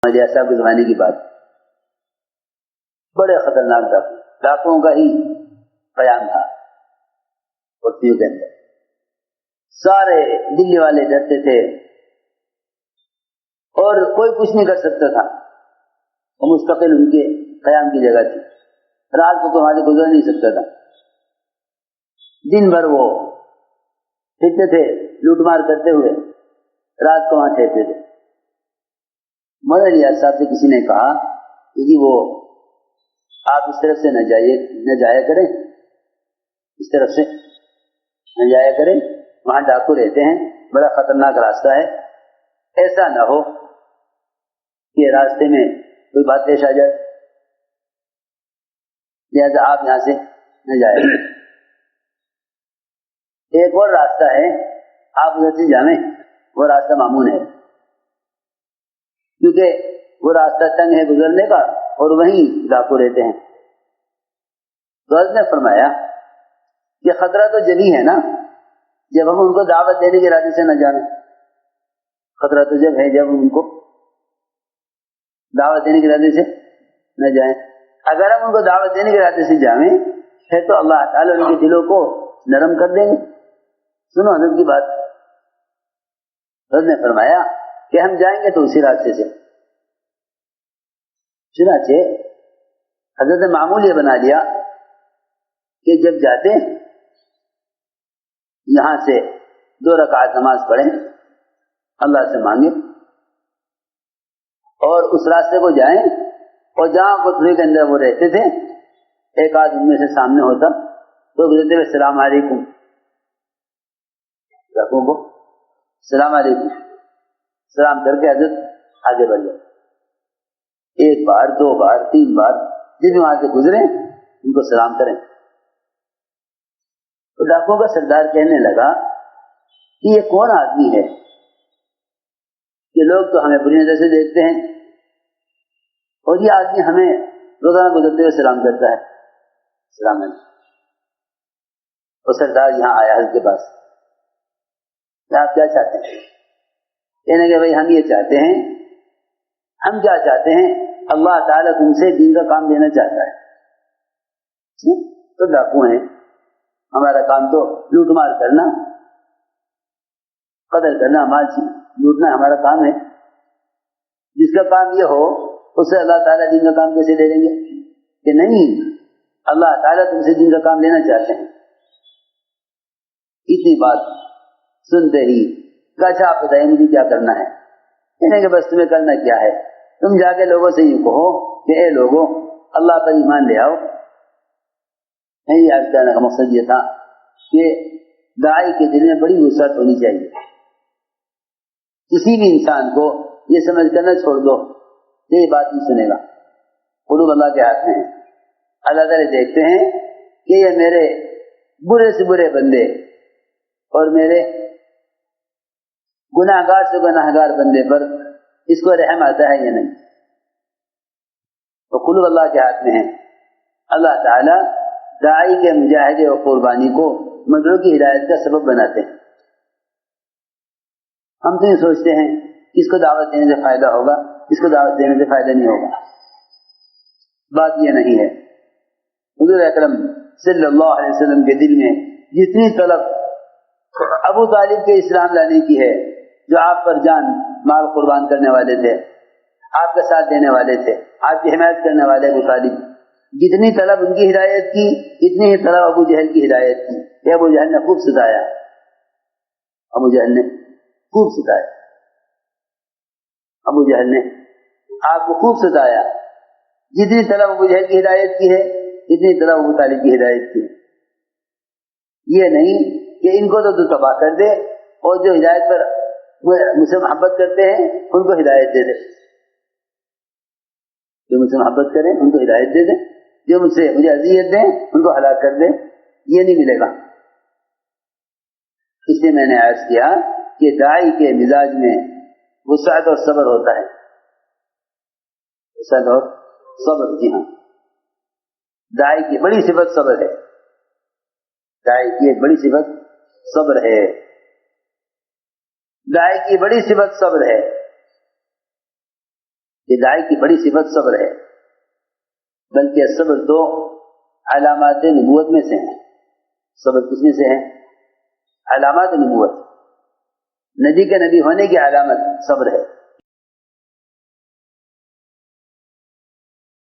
جیسا کے زمانے کی بات، بڑے خطرناک ڈاکوؤں کا ہی قیام تھا بستیوں کے اندر. سارے دلی والے ڈرتے تھے اور کوئی کچھ نہیں کر سکتا تھا. وہ مستقل ان کے قیام کی جگہ تھی. رات کو وہاں سے گزر نہیں سکتا تھا. دن بھر وہ پھرتے تھے لوٹ مار کرتے ہوئے، رات کو وہاں ٹھہرتے تھے. مولانا ریاض صاحب سے کسی نے کہا کہ جی وہ آپ اس طرف سے نہ جایا کریں، اس طرف سے نہ جایا کریں، وہاں ڈاکو رہتے ہیں، بڑا خطرناک راستہ ہے، ایسا نہ ہو کہ راستے میں کوئی بات پیش آ جائے، لہذا آپ یہاں سے نہ جائیں. ایک اور راستہ ہے، آپ ادھر سے جائیں، وہ راستہ مامون ہے کیونکہ وہ راستہ تنگ ہے گزرنے کا اور وہیں ڈاکو رہتے ہیں. تو حضرت نے فرمایا کہ خطرہ تو جبھی ہے نا جب ہم ان کو دعوت دینے کے ارادے سے نہ جانیں. خطرہ تو جب ہے جب ان کو دعوت دینے کے ارادے سے نہ جائیں. اگر ہم ان کو دعوت دینے کے ارادے سے جائیں پھر تو اللہ تعالیٰ ان کے دلوں کو نرم کر دیں گے. سنو حضرت کی بات. حضرت نے فرمایا کہ ہم جائیں گے تو اسی راستے سے. چنانچہ حضرت نے معمول یہ بنا لیا کہ جب جاتے یہاں سے 2 رکعت نماز پڑھیں، اللہ سے مانگیں اور اس راستے کو جائیں، اور جہاں کوٹری کے اندر وہ رہتے تھے ایک آدھ ان میں سے سامنے ہوتا تو گزرتے ہوئے السلام علیکم، رکھوں کو السلام علیکم سلام کر کے حضرت آگے بڑھ جائے. 1 بار 2 بار 3 بار جب وہاں سے گزرے ان کو سلام کریں. تو ڈاکوؤں کا سردار کہنے لگا کہ یہ کون آدمی ہے کہ لوگ تو ہمیں بری نظر سے دیکھتے ہیں اور یہ آدمی ہمیں روزانہ گزرتے ہوئے سلام کرتا ہے. سلام علیکم. تو سردار یہاں آیا حضرت کے پاس کہ آپ کیا چاہتے ہیں؟ کہنے کہ بھائی ہم یہ چاہتے ہیں، ہم کیا چاہتے ہیں، اللہ تعالیٰ تم سے دین کا کام لینا چاہتا ہے. تو ڈاکو ہیں، ہمارا کام تو لوٹ مار کرنا، قتل کرنا، مال لوٹنا ہمارا کام ہے. جس کا کام یہ ہو اس سے اللہ تعالیٰ دین کا کام کیسے لے لیں گے؟ کہ نہیں، اللہ تعالیٰ تم سے دین کا کام لینا چاہتے ہیں. اتنی بات سنتے ہی کہا آپ بتائیے مجھے کیا کرنا ہے؟ کہنے کہ بس تمہیں کرنا کیا ہے، تم جا کے لوگوں سے یہ کہو کہ اے لوگوں اللہ پر ایمان لے آؤ. نہیں، آج کہنے کا مقصد یہ تھا کہ داعی کے دل میں بڑی وسعت ہونی چاہیے. کسی بھی انسان کو یہ سمجھ کر نہ چھوڑ دو کہ یہ بات نہیں سنے گا. قلوب اللہ کے ہاتھ میں ہے. اللہ تعالیٰ دیکھتے ہیں کہ یہ میرے برے سے برے بندے اور میرے گناہگار سے گناہگار بندے پر اس کو رحم آتا ہے یا نہیں. تو قلوب اللہ کے ہاتھ میں ہے. اللہ تعالیٰ داعی کے مجاہدے اور قربانی کو مدعو کی ہدایت کا سبب بناتے ہیں. ہم تو یہ سوچتے ہیں کس کو دعوت دینے سے فائدہ ہوگا، کس کو دعوت دینے سے فائدہ نہیں ہوگا. بات یہ نہیں ہے. حضور اکرم صلی اللہ علیہ وسلم کے دل میں جتنی طلب ابو طالب کے اسلام لانے کی ہے، جو آپ پر جان مال قربان کرنے والے تھے، آپ کا ساتھ دینے والے تھے، آپ کی حمایت کرنے والے ابو طالب، جتنی طلب ان کی ہدایت کی اتنی ہی طلب ابو جہل کی ہدایت کی. کہ ابو جہل نے خوب ستایا، ابو جہل نے خوب ستایا، ابو جہل نے آپ کو خوب ستایا. جتنی طلب ابو جہل کی ہدایت کی ہے اتنی طلب ابو طالب کی ہدایت کی. یہ نہیں کہ ان کو تو تباہ کر دے اور جو ہدایت پر مجھ سے محبت کرتے ہیں ان کو ہدایت دے دے. جو مجھ سے محبت کریں ان کو ہدایت دے دیں، جو مجھے اذیت دیں ان کو ہلاک کر دیں. یہ نہیں ملے گا. اس لیے میں نے عرض کیا کہ داعی کے مزاج میں وسعت اور صبر ہوتا ہے. وسعت اور صبر، جی ہاں، داعی کی بڑی صفت صبر ہے. داعی کی ایک بڑی صفت صبر ہے. داعی کی بڑی صفت صبر ہے کہ داعی کی بڑی صفت صبر ہے، بلکہ صبر تو علامات نبوت میں سے ہیں۔ صبر کس میں سے ہے؟ علامات نبوت، نبی کے نبی ہونے کی علامت صبر ہے۔